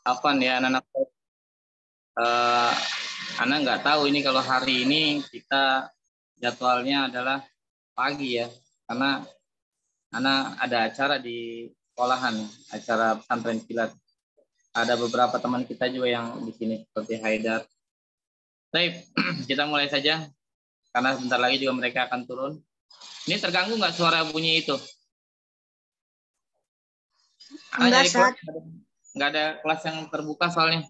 Afwan ya anak-anak. Eh, Ana nggak tahu ini kalau hari ini kita jadwalnya adalah pagi ya, karena Ana ada acara di sekolahan, acara pesantren kilat. Ada beberapa teman kita juga yang di sini seperti Haidar. Baik, kita mulai saja karena sebentar lagi juga mereka akan turun. Ini terganggu nggak suara bunyi itu? Enggak, Sat. Nggak ada kelas yang terbuka soalnya.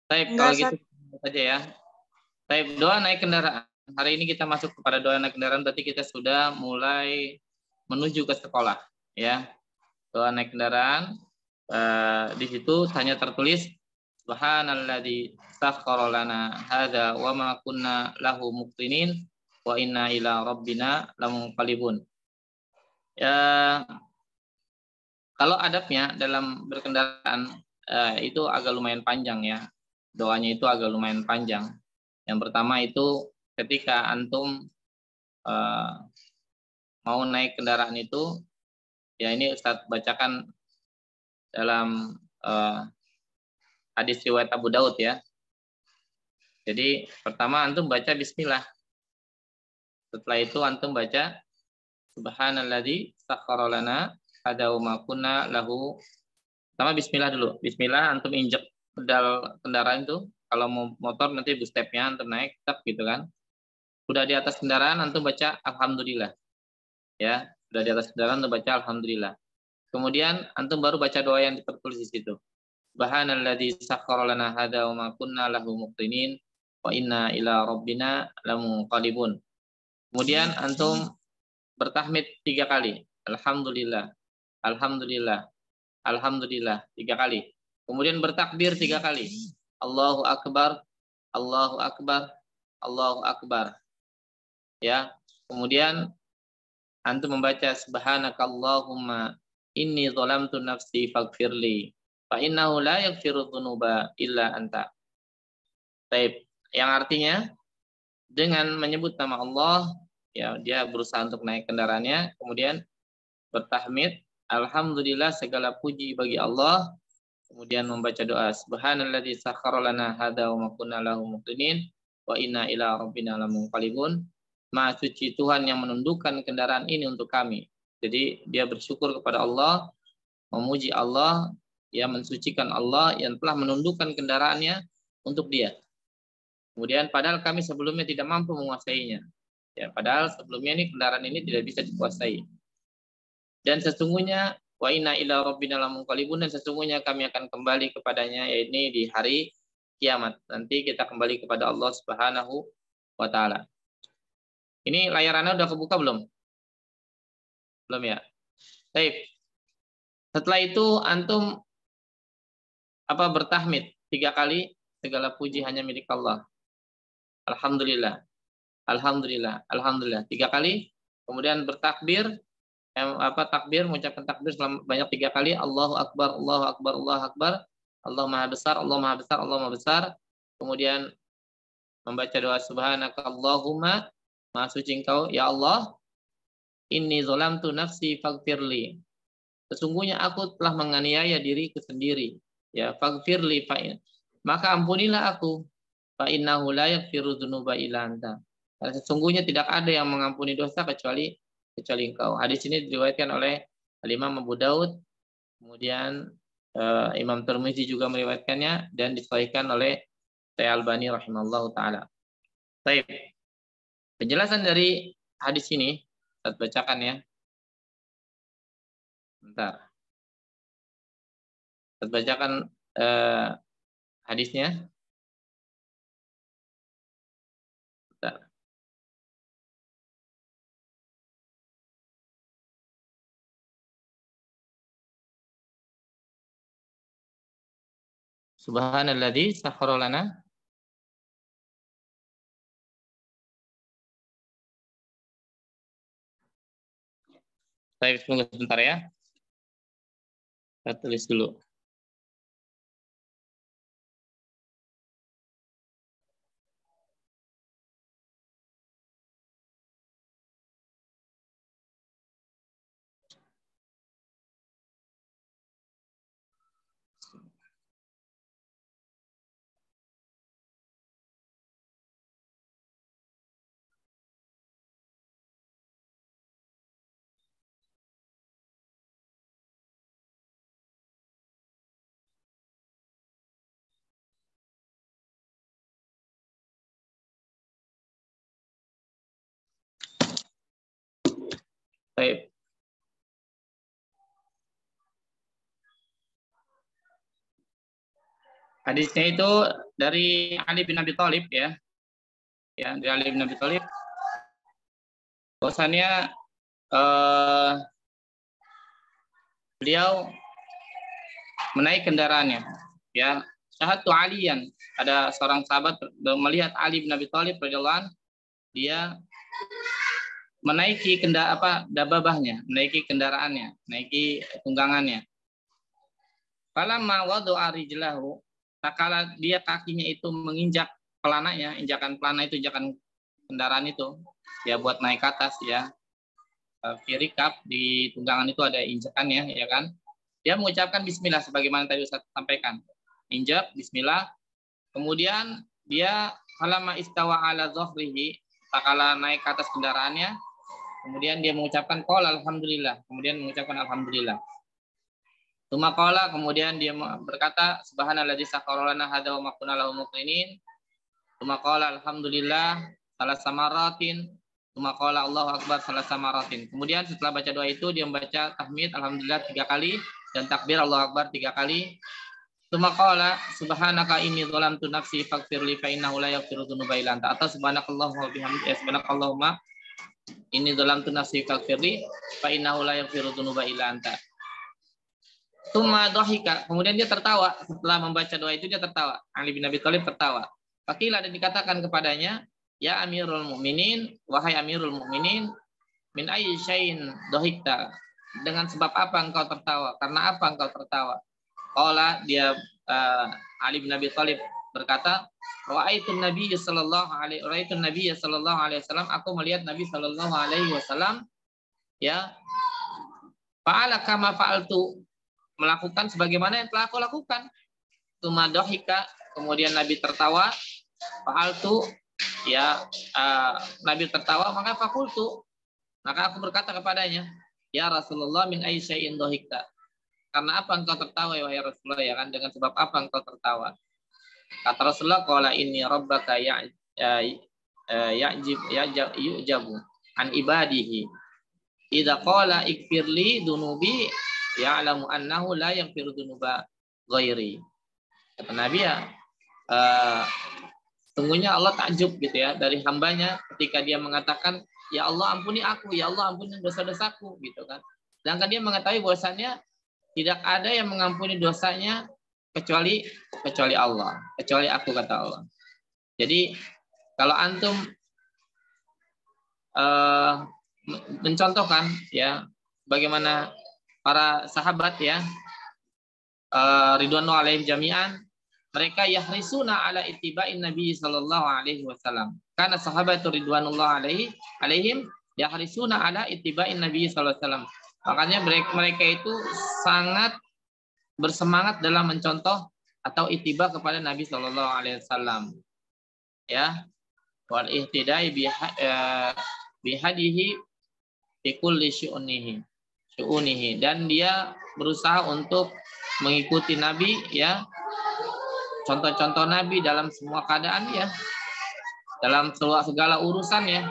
Baik, Enggak, kalau gitu Sat. saja ya. Baik, doa naik kendaraan. Hari ini kita masuk kepada doa naik kendaraan, berarti kita sudah mulai menuju ke sekolah, ya. Doa naik kendaraan. Di situ hanya tertulis Subhanalladzi sakhkhara lana hadza wa ma kunna lahu muqrinin wa inna ila rabbina lamunqalibun. Ya, kalau adabnya dalam berkendaraan itu agak lumayan panjang ya. Doanya itu agak lumayan panjang. Yang pertama itu ketika antum mau naik kendaraan itu, ya ini Ustadz bacakan dalam hadis riwayat Abu Daud ya. Jadi pertama antum baca bismillah. Setelah itu antum baca subhanalladzi sakhkhara lana hadza wa ma kunna lahu. Pertama bismillah dulu. Bismillah antum injek pedal kendaraan itu. Kalau mau motor nanti bus stepnya antum naik tak gitu kan. Udah di atas kendaraan antum baca alhamdulillah. Ya, udah di atas kendaraan antum baca alhamdulillah. Kemudian antum baru baca doa yang tertulis di situ. Subhanalladzi sakhkhara lana hadza wa ma kunna lahu muqrinin wa inna ila rabbina lamunqalibun. Kemudian antum bertahmid 3 kali. Alhamdulillah. Alhamdulillah. Alhamdulillah 3 kali. Kemudian bertakbir 3 kali. Allahu akbar. Allahu akbar. Allahu akbar. Ya. Kemudian antum membaca subhanakallahumma inni zalamtu nafsi faghfirli fa innahu la yaghfiru dzunuba illa anta. Baik, yang artinya dengan menyebut nama Allah, ya dia berusaha untuk naik kendaraannya, kemudian bertahmid, alhamdulillah segala puji bagi Allah, kemudian membaca doa subhanalladzi sakhkhara lana hadza wa ma kunna lahu muqrinin wa inna ila rabbina lamunqalibun. Maha suci Tuhan yang menundukkan kendaraan ini untuk kami. Jadi dia bersyukur kepada Allah, memuji Allah, ya mensucikan Allah yang telah menundukkan kendaraannya untuk dia. Kemudian padahal kami sebelumnya tidak mampu menguasainya. Ya, padahal sebelumnya ini kendaraan ini tidak bisa dikuasai. Dan sesungguhnya wa inna ila rabbina lamunqalibun, dan sesungguhnya kami akan kembali kepadanya, yaitu di hari kiamat. Nanti kita kembali kepada Allah Subhanahu wa taala. Ini layarannya udah kebuka belum? Belum ya? Baik. Setelah itu antum bertahmid 3 kali, segala puji hanya milik Allah. Alhamdulillah. Alhamdulillah. Alhamdulillah. 3 kali. Kemudian bertakbir, takbir, mengucapkan takbir banyak 3 kali. Allahu akbar, Allahu akbar, Allahu akbar. Allah maha besar, Allah maha besar, Allah maha besar. Kemudian membaca doa subhanaka Allahumma, maha suci engkau ya Allah, inni zalamtu nafsi faghfirli. Sesungguhnya aku telah menganiaya diriku sendiri. Ya, faghfirli maka ampunilah aku. Fa innahu la yaghfiru dzunuba illa anta. Karena sesungguhnya tidak ada yang mengampuni dosa kecuali engkau. Hadis ini diriwayatkan oleh Imam Abu Daud, kemudian Imam Tirmizi juga meriwayatkannya dan disahihkan oleh Syekh Albani rahimallahu taala. Baik. Penjelasan dari hadis ini saya bacakan ya. Bentar. Saya bacakan hadisnya. Bentar. Subhanalladzi sakhkhara lana. Saya tunggu sebentar ya. Saya tulis dulu. Baik. Hadisnya itu dari Ali bin Abi Thalib ya. Ya, dari Ali bin Abi Thalib. Bahwasannya beliau menaik kendaraannya. Ya, syahadu Aliyan. Ada seorang sahabat melihat Ali bin Abi Thalib radhiyallahu anhu, dia menaiki dababahnya, menaiki kendaraannya, menaiki tunggangannya. Falamma wada'a rijlahu, tatkala dia kakinya itu menginjak pelananya, injakan pelana itu, injakan kendaraan itu, ya buat naik ke atas ya. Firikab di tunggangan itu ada injakannya, ya kan? Dia mengucapkan bismillah sebagaimana tadi Ustaz sampaikan. Injak bismillah. Kemudian dia falamma istawa ala dhahrihi, tatkala naik ke atas kendaraannya, kemudian dia mengucapkan qala alhamdulillah, kemudian mengucapkan alhamdulillah. Qala, kemudian dia berkata subhanalladzi sakhkhara lana hadza wa ma kunna lahu muqrinin. Qala alhamdulillah salasa maratin. Qala Allahu akbar salasa maratin. Kemudian setelah baca doa itu dia membaca tahmid alhamdulillah 3 kali dan takbir Allahu akbar 3 kali. Qala subhanaka inni dzalamtu nafsi faghfirli fa innahu la yaghfiru dzunuba illa anta. Atau subhanakallahumma wa bihamdika subhanakallahumma inni dzalamtu nafsi faghfirli fa innahu la yaghfiru dzunuba illa anta. Tsumma dhahika, kemudian dia tertawa. Setelah membaca doa itu dia tertawa. Ali bin Abi Thalib tertawa. Faqila, dan dikatakan kepadanya, ya Amirul Mukminin, wahai Amirul Mukminin, min ayyi syai'in dhahikta, dengan sebab apa engkau tertawa? Karena apa engkau tertawa? Qala, dia Ali bin Abi Thalib berkata, ra'aitun Nabiy sallallahu alaihi wasallam, aku melihat Nabi sallallahu alaihi wasallam ya fa'ala kama fa'altu, melakukan sebagaimana yang telah aku lakukan. Tsumma dhahika, kemudian Nabi tertawa. Fa'altu, ya Nabi tertawa, maka fakultu, maka aku berkata kepadanya, ya Rasulullah min ayyi syai'in dhahikta, karena apa engkau tertawa ya Rasulullah, ya kan, dengan sebab apa engkau tertawa? Kata Rasulullah, qala inni rabbaka yu'jabu an ibadihi idza qala ikfirli dunubi ya'lamu annahu la yaghfiru dzunuba ghairi. Kata Nabi, ya sungguhnya Allah takjub gitu ya dari hambanya ketika dia mengatakan ya Allah ampuni aku, ya Allah ampuni dosa-dosaku gitu kan. Sedangkan dia mengetahui bahwasannya tidak ada yang mengampuni dosanya kecuali Allah, kecuali aku, kata Allah. Jadi kalau antum mencontohkan ya bagaimana para sahabat ya ridwanu alaihim jami'an, mereka yahrisuna ala ittiba'in Nabi sallallahu alaihi wasallam. Karena sahabat ridwanullah alaihim yahrisuna ala ittiba'in Nabi sallallahu alaihi wasallam. Makanya mereka itu sangat bersemangat dalam mencontoh atau ittiba kepada Nabi sallallahu alaihi wasallam. Ya. Wal ihtida'i bihadihi fi kulli syu'unihi, dan dia berusaha untuk mengikuti Nabi ya, contoh-contoh Nabi dalam semua keadaan ya, dalam segala urusan ya.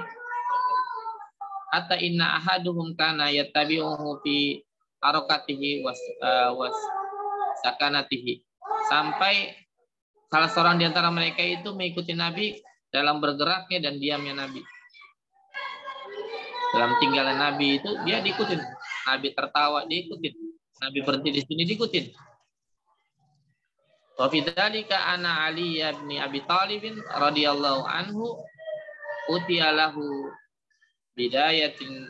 Hatta inna ahaduhum kana yattabi'uhu fi harakatihi was sakanatihi, sampai salah seorang di antara mereka itu mengikuti Nabi dalam bergeraknya dan diamnya Nabi. Dalam tinggalan Nabi itu dia diikutin. Nabi tertawa diikutin. Nabi berhenti di sini diikutin. Wa fi dzalika ana Ali bin Abi Thalib radhiyallahu anhu utiyalahu bidayatin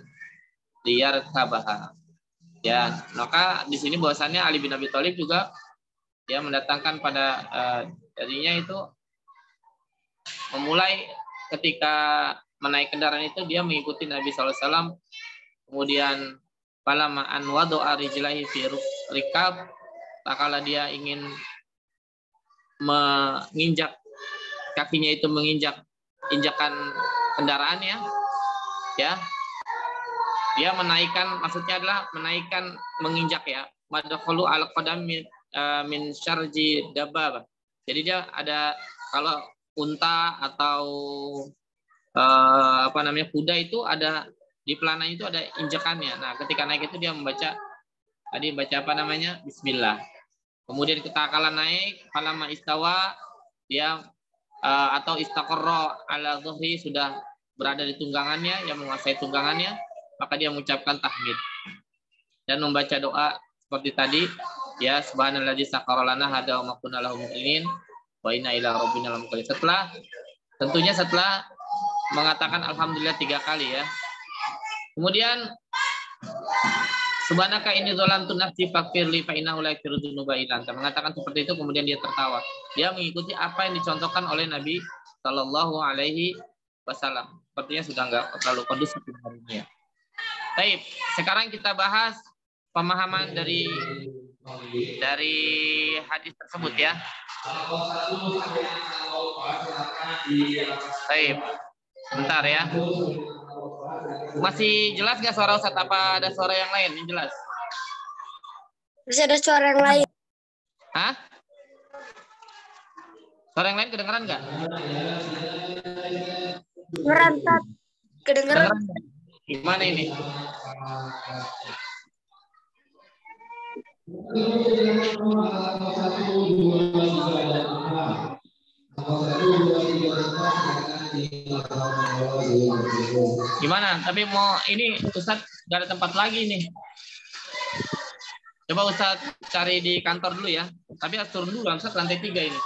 liyarkabaha. Ya, maka di sini bahwasannya Ali bin Abi Thalib juga dia mendatangkan pada darinya itu memulai ketika menaik kendaraan itu dia mengikuti Nabi SAW. Kemudian falamma an wada'a rijlaihi fi rikab, tatkala dia ingin menginjak kakinya itu menginjak injakan kendaraannya ya, dia menaikkan, maksudnya adalah menaikkan, menginjak ya, madkhulu al qadam min syarji dabbah. Jadi dia ada, kalau unta atau kuda itu ada di pelana itu ada injekannya. Nah, ketika naik itu dia membaca apa namanya? Bismillah. Kemudian ketika kala naik, falamma istawa, dia atau istaqarra ala dhuhri, sudah berada di tunggangannya, yang menguasai tunggangannya, maka dia mengucapkan tahmid dan membaca doa seperti tadi, ya subhanalladzi sakhkhara lana hadza wa ma kunna lahu muqrinin wa inna ila rabbina lamunqalibun. Setelah mengatakan alhamdulillah 3 kali ya. Kemudian subhanaka inni dzalamtu nafsi faghfirli fa innahu la yaghfiru dzunuba illa anta. Mengatakan seperti itu, kemudian dia tertawa. Dia mengikuti apa yang dicontohkan oleh Nabi Shallallahu alaihi wasallam. Sepertinya sudah enggak terlalu kondusif hari ini ya. Baik, sekarang kita bahas pemahaman dari hadis tersebut ya. Baik, bentar ya. Masih jelas nggak suara Ustaz? Apa ada suara yang lain? Ini jelas. Masih ada suara yang lain. Hah? Suara yang lain kedengeran nggak? Merantat. Kedengeran. Gimana ini? Gimana? Tapi mau ini Ustaz gak ada tempat lagi nih. Coba Ustaz cari di kantor dulu ya. Tapi harus turun dulu Ustaz, lantai 3 ini.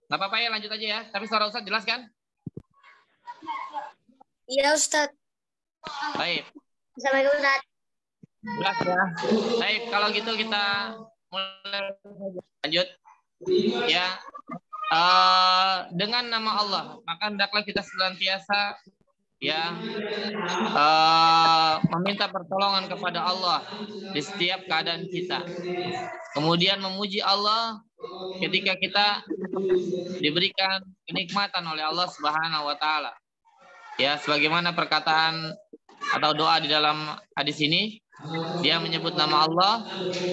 Gak apa-apa ya, lanjut aja ya. Tapi suara Ustaz jelas kan? Iya Ustaz. Baik. Assalamualaikum Ustaz. Jelas ya. Baik, kalau gitu kita mulai lanjut ya. Dengan nama Allah, maka hendaklah kita senantiasa ya meminta pertolongan kepada Allah di setiap keadaan kita. Kemudian memuji Allah ketika kita diberikan kenikmatan oleh Allah Subhanahu wa taala. Ya, sebagaimana perkataan atau doa di dalam hadis ini, dia menyebut nama Allah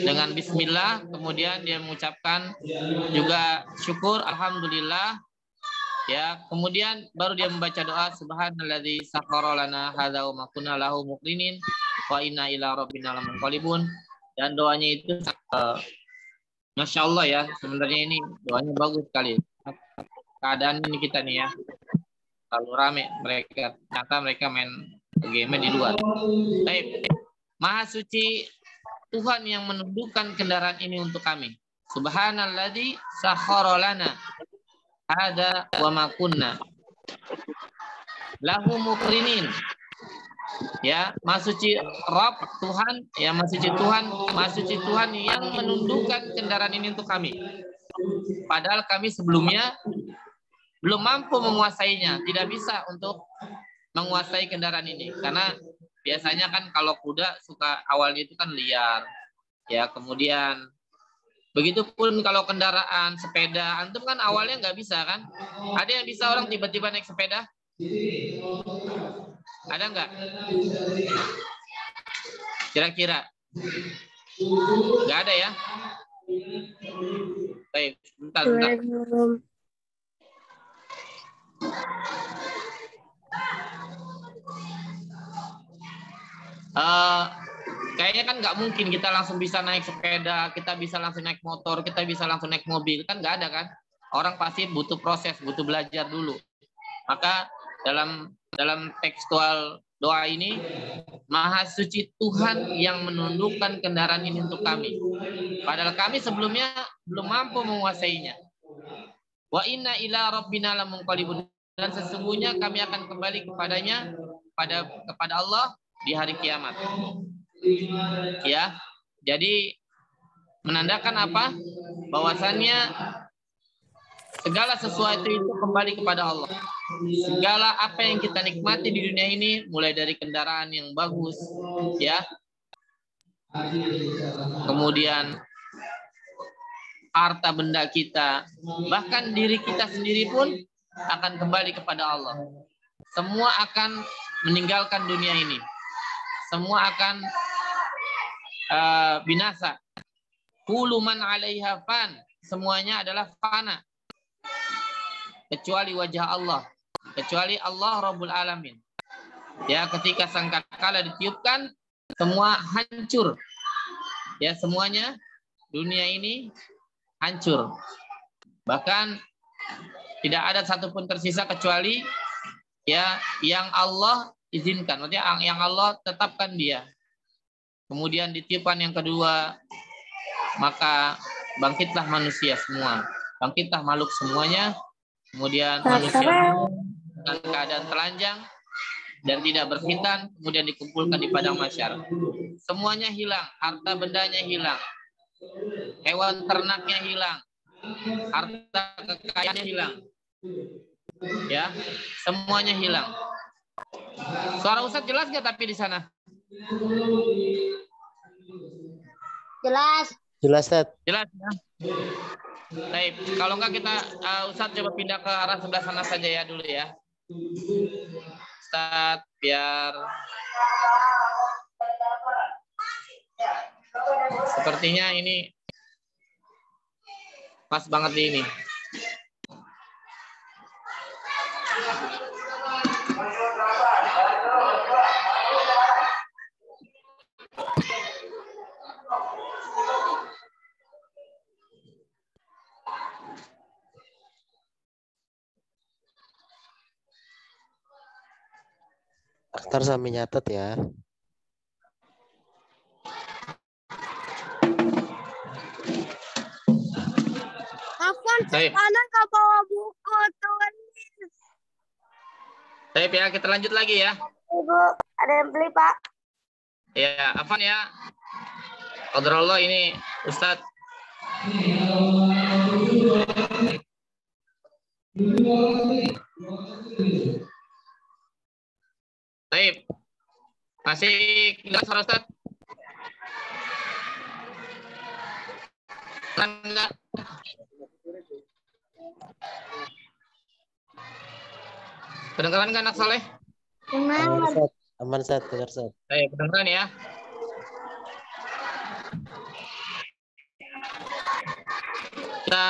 dengan bismillah, kemudian dia mengucapkan juga syukur alhamdulillah. Ya, kemudian baru dia membaca doa subhanalladzi sakhkhara lana hadza wa ma kunna lahu muqrinin wa inna ila rabbina lamunqalibun. Dan doanya itu Masya Allah ya, sebenarnya ini doanya bagus sekali. Keadaan ini kita nih ya, terlalu rame mereka, ternyata mereka main game di luar. Baik. Maha suci Tuhan yang menundukkan kendaraan ini untuk kami. Subhanalladzi sakhkhara lana hadza wa ma kunna lahu muqrinin. Ya, Maha suci Rabb Tuhan, ya Maha suci Tuhan yang menundukkan kendaraan ini untuk kami. Padahal kami sebelumnya belum mampu menguasainya, tidak bisa untuk menguasai kendaraan ini karena biasanya kan kalau kuda suka awalnya itu kan liar ya, kemudian begitupun kalau kendaraan sepeda, antum kan awalnya nggak bisa kan, ada yang bisa orang tiba-tiba naik sepeda, ada nggak kira-kira? Nggak ada ya. Baik, bentar. Kayaknya kan nggak mungkin kita langsung bisa naik sepeda, kita bisa langsung naik motor, kita bisa langsung naik mobil, kan nggak ada kan? Orang pasti butuh proses, butuh belajar dulu. Maka dalam tekstual doa ini, Maha suci Tuhan yang menundukkan kendaraan ini untuk kami. Padahal kami sebelumnya belum mampu menguasainya. Wa inna ila rabbina lamunqalibun. Dan sesungguhnya kami akan kembali kepadanya, kepada Allah di hari kiamat. Ya, jadi menandakan apa? Bahwasannya segala sesuatu itu kembali kepada Allah. Segala apa yang kita nikmati di dunia ini, mulai dari kendaraan yang bagus, ya, kemudian harta benda kita, bahkan diri kita sendiri pun akan kembali kepada Allah. Semua akan meninggalkan dunia ini. Semua akan binasa. Kullu man 'alaiha fan. Semuanya adalah fana. Kecuali wajah Allah. Kecuali Allah Rabbul Alamin. Ya, ketika sangkakala ditiupkan, semua hancur. Ya, semuanya dunia ini hancur. Bahkan tidak ada satupun tersisa kecuali ya yang Allah izinkan, maksudnya yang Allah tetapkan dia. Kemudian ditiupkan yang kedua, maka bangkitlah manusia semua, bangkitlah makhluk semuanya. Kemudian manusia dengan keadaan telanjang dan tidak berkhitan, kemudian dikumpulkan di padang mahsyar. Semuanya hilang, harta bendanya hilang, hewan ternaknya hilang, harta kekayaannya hilang, ya semuanya hilang. Suara Ustadz jelas nggak tapi di sana? Jelas. Jelas, Ustaz. Jelas ya. Baik, kalau enggak kita Ustadz coba pindah ke arah sebelah sana saja ya dulu ya. Ustadz biar sepertinya ini pas banget di ini. Ntar sambil nyatet ya. Afwan, Baik. mana nggak bawa buku tuan? Baik ya, kita lanjut lagi ya. Ibu, ada yang beli Pak? Ya, Afan ya. Qadrallah ini Ustadz. Baik. Masih jelas suara Ustadz? Enggak. Kedengeran kan anak soleh? Aman, Gimana? Ustaz. Aman, Ustaz. Dengar, Ustaz. Baik, kedengeran ya. Kita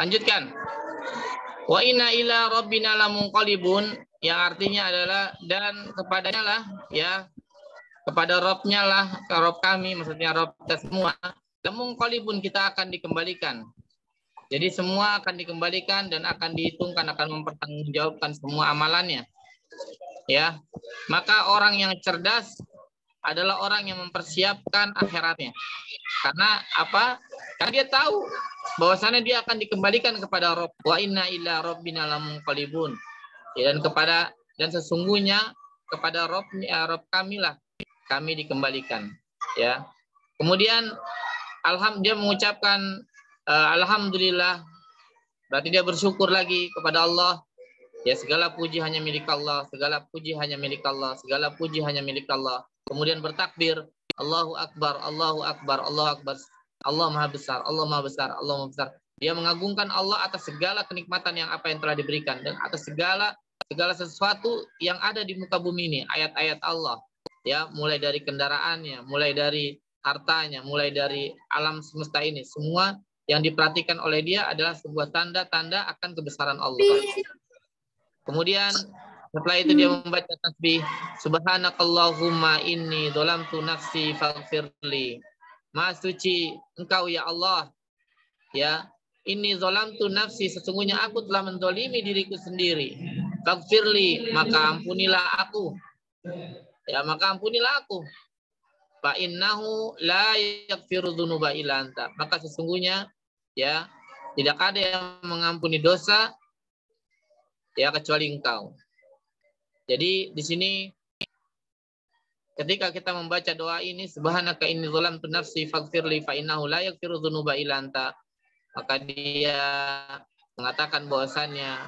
lanjutkan. Wa inna ila rabbina lamunqalibun, yang artinya adalah dan kepadanya lah ya, kepada Robnya lah, ke Rob kami, maksudnya Rob kita semua. Lamunqalibun, kita akan dikembalikan. Jadi semua akan dikembalikan dan akan dihitungkan, akan mempertanggungjawabkan semua amalannya. Ya, maka orang yang cerdas adalah orang yang mempersiapkan akhiratnya. Karena apa? Karena dia tahu bahwasannya dia akan dikembalikan kepada Rabb. Wa inna ila rabbina lamunqalibun. Ya, dan sesungguhnya kepada Rabb kami lah kami dikembalikan. Ya. Kemudian dia mengucapkan alhamdulillah, berarti dia bersyukur lagi kepada Allah. Ya, segala puji hanya milik Allah, segala puji hanya milik Allah, segala puji hanya milik Allah. Kemudian bertakbir, Allahu Akbar, Allahu Akbar, Allahu Akbar. Allah Maha Besar, Allah Maha Besar, Allah Maha Besar. Dia mengagungkan Allah atas segala kenikmatan yang telah diberikan dan atas segala sesuatu yang ada di muka bumi ini, ayat-ayat Allah. Ya, mulai dari kendaraannya, mulai dari hartanya, mulai dari alam semesta ini, semua yang diperhatikan oleh dia adalah sebuah tanda-tanda akan kebesaran Allah. Kemudian setelah itu dia membaca tasbih, Subhanakallahumma inni dzalamtu nafsi faghfirli. Maha suci Engkau ya Allah. Ya, inni dzalamtu nafsi, sesungguhnya aku telah menzalimi diriku sendiri. Faghfirli, maka ampunilah aku. Ya, maka ampunilah aku. Fa innahu la yaghfiru dzunuba illa anta. Maka sesungguhnya ya tidak ada yang mengampuni dosa ya kecuali Engkau. Jadi di sini ketika kita membaca doa ini, subhanaka inni dzalamtu nafsi faghfirli fa innahu la yaghfiru dzunuba illa anta, maka dia mengatakan bahwasannya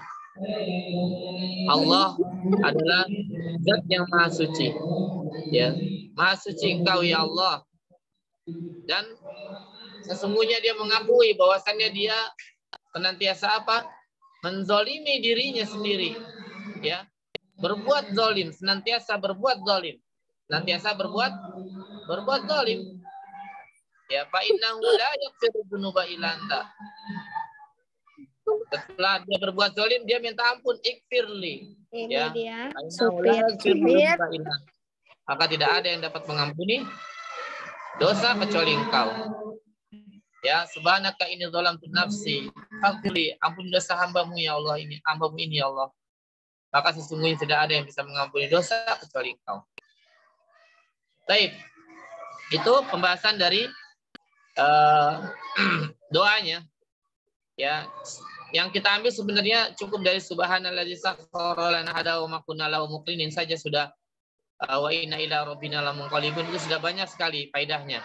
Allah adalah zat yang maha suci. Ya, maha suci Engkau ya Allah. Dan sesungguhnya dia mengakui bahwasannya dia senantiasa apa? Menzolimi dirinya sendiri, ya, berbuat zalim, senantiasa berbuat zalim, senantiasa berbuat zalim. Ya, fa innahu la yaghfiru dzunuba illa anta. Setelah dia berbuat zalim, dia minta ampun, ikfirli. Ini ya, dia. maka tidak ada yang dapat mengampuni dosa kecuali Engkau. Ya, subhanaka inni dzalamtu nafsi. Faghfirli, ampuni dosa hambamu ya Allah ini, hambamu ini ya Allah. Maka sesungguhnya tidak ada yang bisa mengampuni dosa kecuali Engkau. Baik. Itu pembahasan dari doanya. Ya, yang kita ambil sebenarnya cukup dari subhanalladzi sakhkhara lana hada wa ma kunna lahu muqrinin saja sudah, wa inna ila rabbina lamunqalibun, itu sudah banyak sekali faedahnya.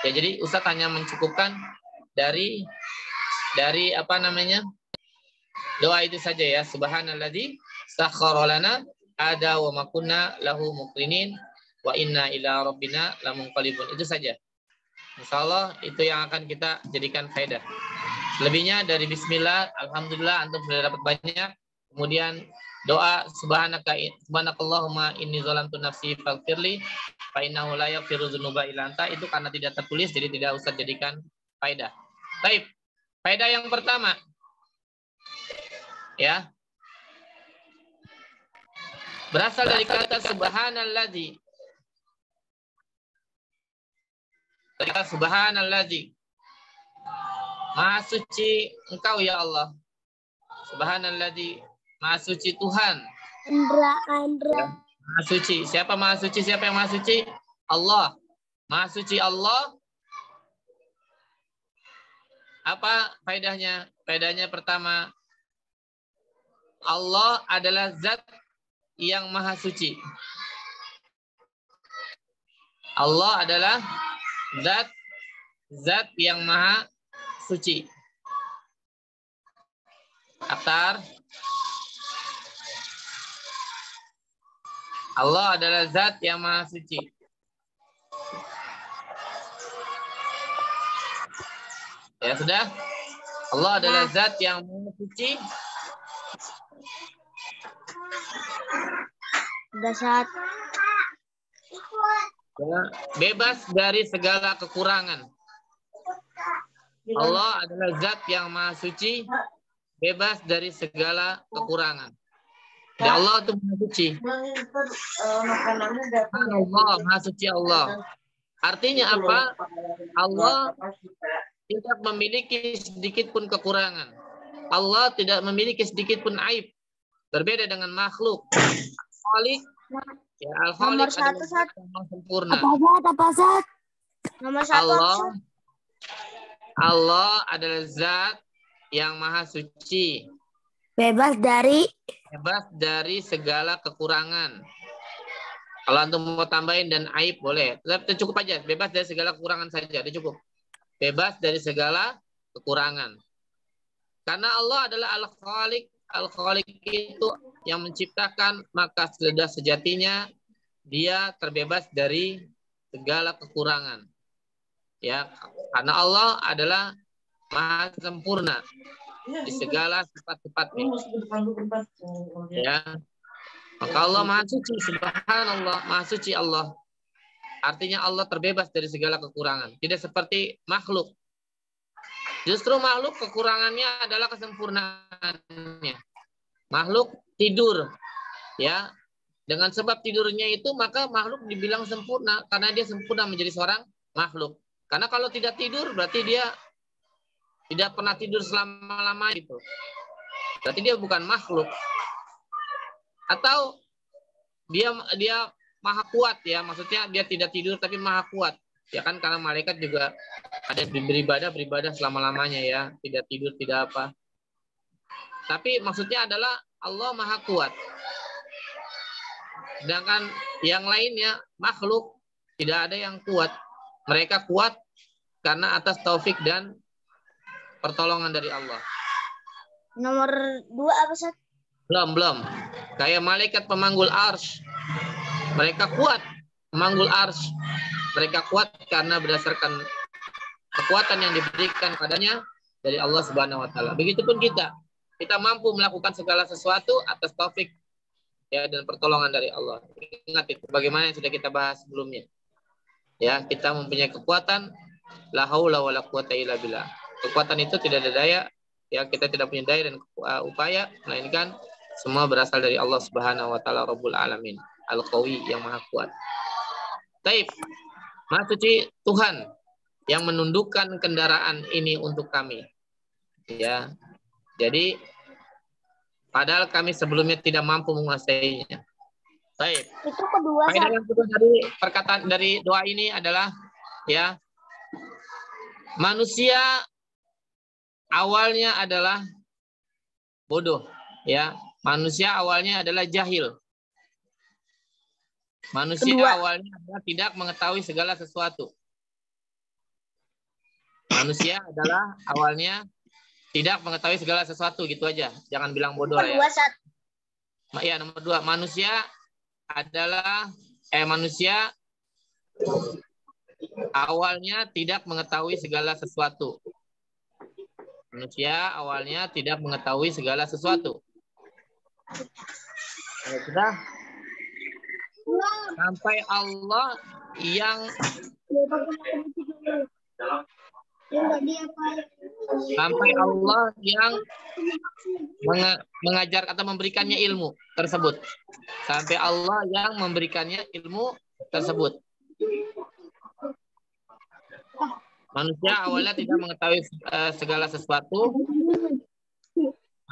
Ya, jadi Ustaz hanya mencukupkan dari apa namanya? Doa itu saja ya, subhanalladzi sakhkhara lana hada wa ma kunna lahu muqrinin wa inna ila rabbina lamunqalibun. Itu saja. Insyaallah itu yang akan kita jadikan faedah. Lebihnya dari bismillah, alhamdulillah antum sudah dapat banyak. Kemudian doa subhanakallahumma inni dzalamtu nafsi faghfirli fa innahu la yaghfiru dzunuba illa anta, itu karena tidak tertulis jadi tidak usah jadikan faedah. Baik. Faedah yang pertama. Ya. Berasal dari kata subhanalladzi. Dari kata subhanalladzi. Maha suci Engkau ya Allah. Subhanalladzi, Maha suci Tuhan. Andra. Maha suci. Siapa Maha suci? Siapa yang Maha suci? Allah. Maha suci Allah. Apa faedahnya? Faedahnya pertama, Allah adalah zat yang Maha suci. Allah adalah zat yang Maha suci. Aktar. Allah adalah zat yang Maha suci. Ya sudah. Allah adalah zat yang Maha suci. Sudah saat. Bebas dari segala kekurangan. Allah adalah zat yang Maha suci, bebas dari segala kekurangan. Jadi Allah itu Maha suci. Allah Maha suci Allah. Artinya apa? Allah tidak memiliki sedikit pun kekurangan. Allah tidak memiliki sedikit pun aib. Berbeda dengan makhluk. Khalik, ya, Al-Khalik adalah zat yang sempurna. Apa Zat? Nomor 1. Allah adalah zat yang Maha suci. Bebas dari segala kekurangan. Kalau antum mau tambahin dan aib boleh. Tapi cukup aja. Bebas dari segala kekurangan saja. Itu cukup. Bebas dari segala kekurangan. Karena Allah adalah Al-Khalik. Al-Khalik itu yang menciptakan, maka sudah sejatinya dia terbebas dari segala kekurangan. Ya, karena Allah adalah Maha sempurna di segala sifat-sifatnya. Ya. Maka Allah Maha suci, subhanallah, Maha suci Allah. Artinya Allah terbebas dari segala kekurangan. Tidak seperti makhluk. Justru makhluk kekurangannya adalah kesempurnaannya. Makhluk tidur. Ya. Dengan sebab tidurnya itu maka makhluk dibilang sempurna karena dia sempurna menjadi seorang makhluk. Karena kalau tidak tidur berarti dia tidak pernah tidur selama-lamanya gitu. Berarti dia bukan makhluk. Atau dia maha kuat ya, maksudnya dia tidak tidur tapi maha kuat. Ya kan karena malaikat juga ada beribadah selama-lamanya ya, tidak tidur tidak apa. Tapi maksudnya adalah Allah maha kuat. Sedangkan yang lainnya makhluk tidak ada yang kuat. Mereka kuat karena atas taufik dan pertolongan dari Allah. Nomor 2 apa Zat? Belum. Kayak malaikat pemanggul arsy. Mereka kuat memanggul arsy. Mereka kuat karena berdasarkan kekuatan yang diberikan padanya dari Allah Subhanahu wa taala. Begitupun kita. Kita mampu melakukan segala sesuatu atas taufik ya dan pertolongan dari Allah. Ingat itu bagaimana yang sudah kita bahas sebelumnya. Ya, kita mempunyai kekuatan la haula wala quwata illa billah. Kekuatan itu tidak ada daya, ya kita tidak punya daya dan upaya melainkan Semua berasal dari Allah Subhanahu wa taala Rabbul Alamin, Al-Qawi yang Maha Kuat. Taib. Maha suci Tuhan yang menundukkan kendaraan ini untuk kami. Ya. Jadi padahal kami sebelumnya tidak mampu menguasainya. Baik. Itu kedua. Faedah yang kedua dari perkataan dari doa ini adalah ya, manusia awalnya adalah bodoh, ya. Manusia awalnya adalah jahil. Manusia awalnya adalah tidak mengetahui segala sesuatu. Manusia adalah awalnya tidak mengetahui segala sesuatu, gitu aja. Jangan bilang bodoh lah ya. Ya, nomor 2, manusia awalnya tidak mengetahui segala sesuatu. Manusia awalnya tidak mengetahui segala sesuatu. Sudah. Sampai Allah yang mengajar atau memberikannya ilmu tersebut. Sampai Allah yang memberikannya ilmu tersebut. Manusia awalnya tidak mengetahui segala sesuatu.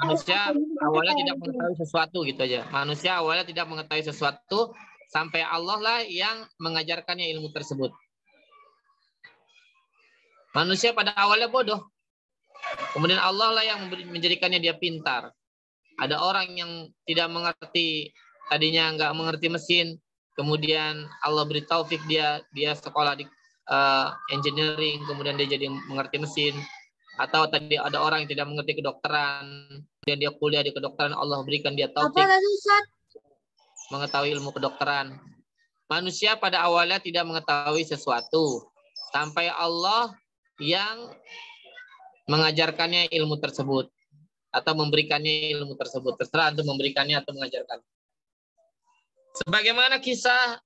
Manusia awalnya tidak mengetahui sesuatu, gitu aja. Manusia awalnya tidak mengetahui sesuatu sampai Allah lah yang mengajarkannya ilmu tersebut. Manusia pada awalnya bodoh. Kemudian Allah lah yang menjadikannya dia pintar. Ada orang yang tidak mengerti, tadinya nggak mengerti mesin, kemudian Allah beri taufik dia sekolah di engineering, kemudian dia jadi mengerti mesin. Atau tadi ada orang yang tidak mengerti kedokteran, dan dia kuliah di kedokteran, Allah berikan dia taufik mengetahui ilmu kedokteran. Manusia pada awalnya tidak mengetahui sesuatu sampai Allah yang mengajarkannya ilmu tersebut atau memberikannya ilmu tersebut. Terserah untuk memberikannya atau mengajarkan. Sebagaimana kisah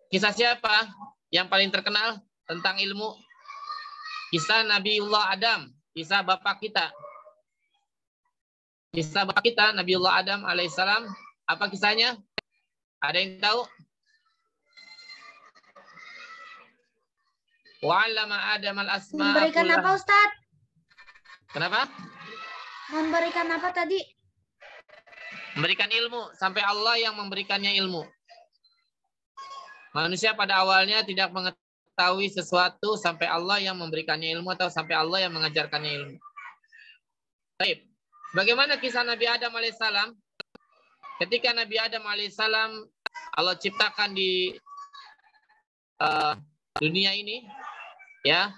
siapa yang paling terkenal tentang ilmu? Kisah Nabiullah Adam, kisah bapak kita. Kisah bapak kita Nabiullah Adam alaihissalam, apa kisahnya? Ada yang tahu? Wa'allama Adam al-asma'a. Memberikan apa, Ustaz? Kenapa? Memberikan apa tadi? Memberikan ilmu, sampai Allah yang memberikannya ilmu. Manusia pada awalnya tidak mengetahui sesuatu sampai Allah yang memberikannya ilmu atau sampai Allah yang mengajarkannya ilmu. Baik. Bagaimana kisah Nabi Adam alaihissalam? Ketika Nabi Adam alaihissalam Allah ciptakan di dunia ini, ya.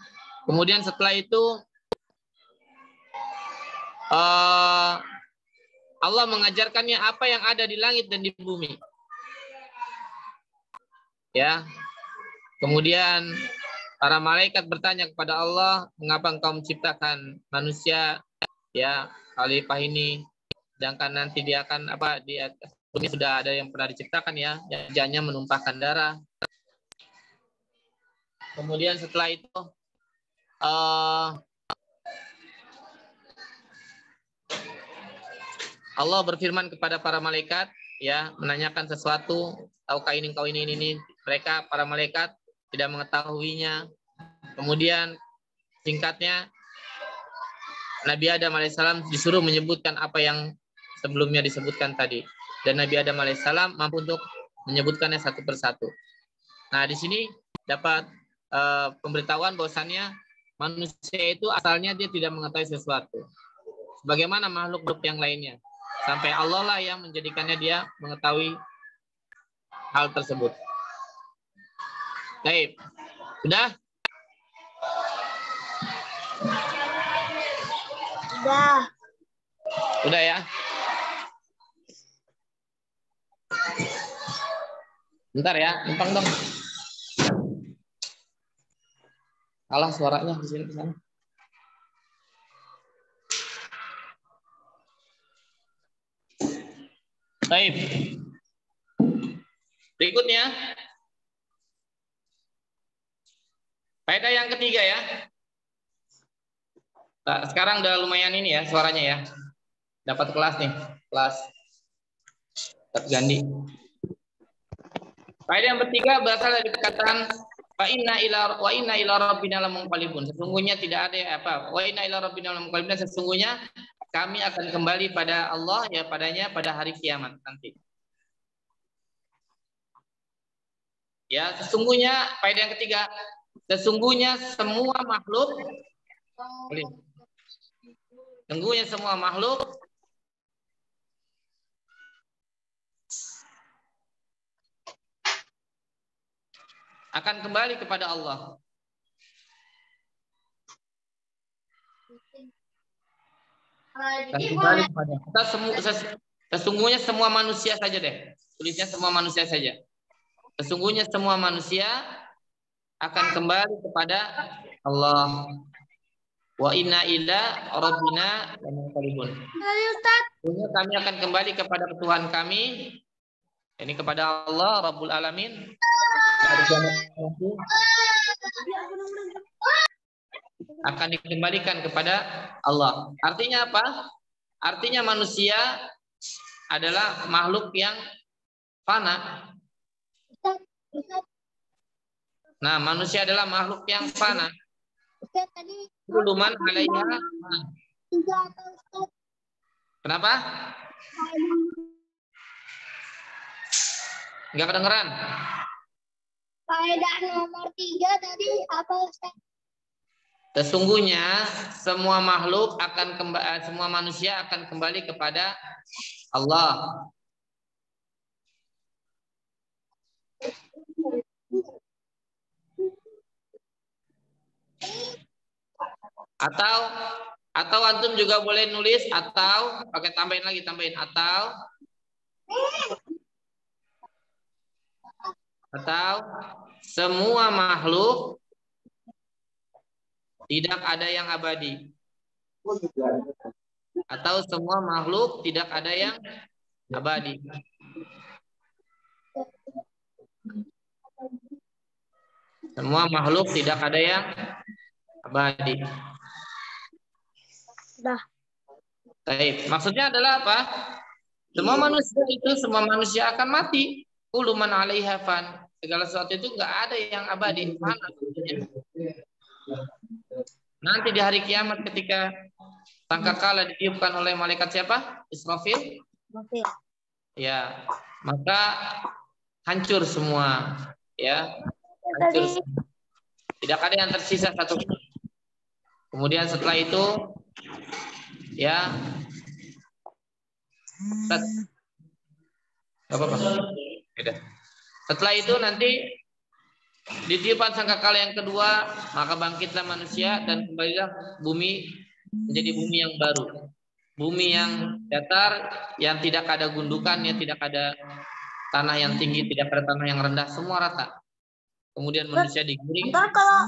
Kemudian setelah itu Allah mengajarkannya apa yang ada di langit dan di bumi. Ya. Kemudian para malaikat bertanya kepada Allah, mengapa engkau menciptakan manusia, ya, khalifah ini, sedangkan nanti dia akan di atas bumi sudah ada yang pernah diciptakan, ya, jangannya menumpahkan darah. Kemudian setelah itu Allah berfirman kepada para malaikat, ya, menanyakan sesuatu, tahukah ini kau ini. Mereka para malaikat tidak mengetahuinya. Kemudian singkatnya Nabi Adam alaihissalam disuruh menyebutkan apa yang sebelumnya disebutkan tadi, dan Nabi Adam alaihissalam mampu untuk menyebutkannya satu persatu. Nah, di sini dapat pemberitahuan bahwasannya manusia itu asalnya dia tidak mengetahui sesuatu, sebagaimana makhluk yang lainnya, sampai Allah lah yang menjadikannya dia mengetahui hal tersebut. Baik, sudah? Sudah ya. Bentar ya, numpang dong. Kalah suaranya di sini sana. Baik. Berikutnya, faedah yang ketiga ya. Nah, sekarang udah lumayan ini ya suaranya ya. Dapat kelas nih, kelas Ustaz Gandhi. Faedah yang ketiga berasal dari perkataan wa inna ila rabbina lamunqalibun. Sesungguhnya tidak ada apa. Wa inna ila rabbina lamunqalibun, sesungguhnya kami akan kembali pada Allah ya padanya pada hari kiamat nanti. Ya, sesungguhnya faedah yang ketiga, sesungguhnya semua makhluk akan kembali kepada Allah. Sesungguhnya semua manusia saja deh. Tulisnya semua manusia saja. Sesungguhnya semua manusia akan kembali kepada Allah. Wa inna ila rabbina lamunqalibun. Sesungguhnya kami akan kembali kepada Tuhan kami. Ini kepada Allah Rabbul Alamin. Akan dikembalikan kepada Allah. Artinya apa? Artinya manusia adalah makhluk yang fana. Nah, manusia adalah makhluk yang fana. Kuluman alaiha. Kenapa? Enggak kedengeran. Faedah nomor 3 tadi apa Ustaz? Sesungguhnya semua makhluk akan kembali, semua manusia akan kembali kepada Allah. Atau antum juga boleh nulis atau pakai tambahin atau semua makhluk tidak ada yang abadi. Atau semua makhluk tidak ada yang abadi. Semua makhluk tidak ada yang abadi. Baik, maksudnya adalah apa? Semua manusia akan mati. Kullu man 'alaiha fan. Segala sesuatu itu enggak ada yang abadi. Nanti di hari kiamat ketika sangkakala ditiupkan oleh malaikat siapa? Israfil. Ya, maka hancur semua, ya. Hancur semua. Tidak ada yang tersisa satu. Kemudian setelah itu ya setelah itu nanti ditiupkan sangkakala yang kedua, maka bangkitlah manusia dan kembalilah bumi menjadi bumi yang baru. Bumi yang datar, yang tidak ada gundukannya, tidak ada tanah yang tinggi, tidak ada tanah yang rendah, semua rata. Kemudian manusia digiring. Ntar kalau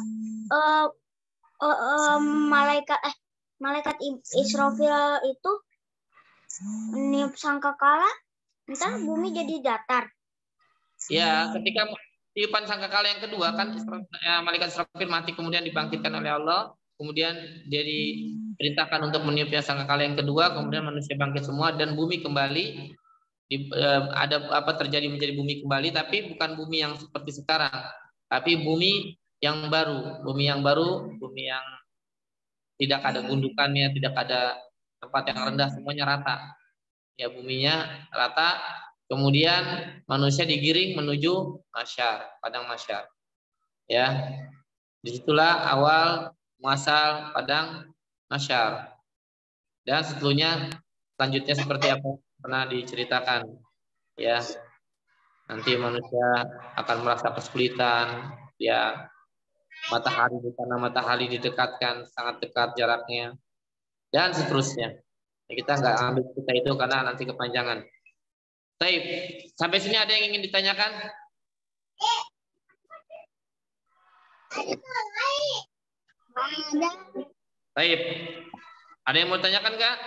malaikat Israfil itu niup sangkakala, ntar bumi jadi datar. Ya, ketika tiupan sangkakala yang kedua kan malaikat Israfil mati kemudian dibangkitkan oleh Allah, kemudian dia diperintahkan untuk meniupnya sangkakala yang kedua, kemudian manusia bangkit semua dan bumi kembali terjadi menjadi bumi kembali, tapi bukan bumi yang seperti sekarang, tapi bumi yang baru, bumi yang tidak ada gundukannya, tidak ada tempat yang rendah, semuanya rata. Ya, buminya rata. Kemudian manusia digiring menuju mahsyar, padang mahsyar. Ya. Disitulah awal muasal padang mahsyar. Dan selanjutnya seperti apa pernah diceritakan. Ya. Nanti manusia akan merasa kesulitan, ya. Karena matahari didekatkan, sangat dekat jaraknya. Dan seterusnya. Kita nggak ambil cerita itu karena nanti kepanjangan. Baik, sampai sini ada yang ingin ditanyakan? Baik, ada yang mau tanyakan nggak?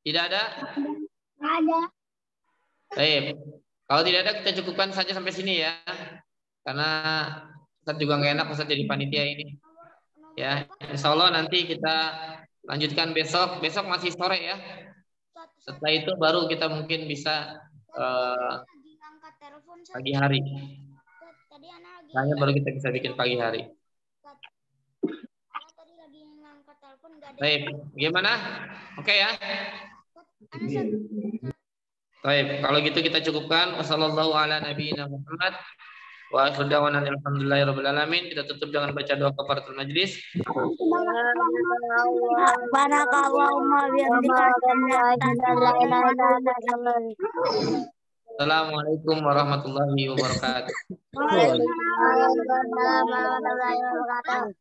Tidak ada? Ada. Baik, kalau tidak ada kita cukupkan saja sampai sini ya, karena Ustaz juga nggak enak Ustaz jadi panitia ini. Ya, insya Allah nanti kita lanjutkan besok. Besok masih sore ya. Setelah itu baru kita mungkin bisa Lagi ngangkat telepon, Ustaz. pagi hari. Tadi anak lagi Hanya baru kita bisa bikin pagi hari. anak tadi lagi ngangkat telepon nggak ada. Baik, gimana? Oke ya. Anak Baik, kalau gitu kita cukupkan. Wassalamualaikum wa akhiru da'wana alhamdulillahirabbil alamin. Kita tutup dengan baca doa kafaratul majlis. Assalamualaikum warahmatullahi wabarakatuh. Waalaikumsalam warahmatullahi wabarakatuh.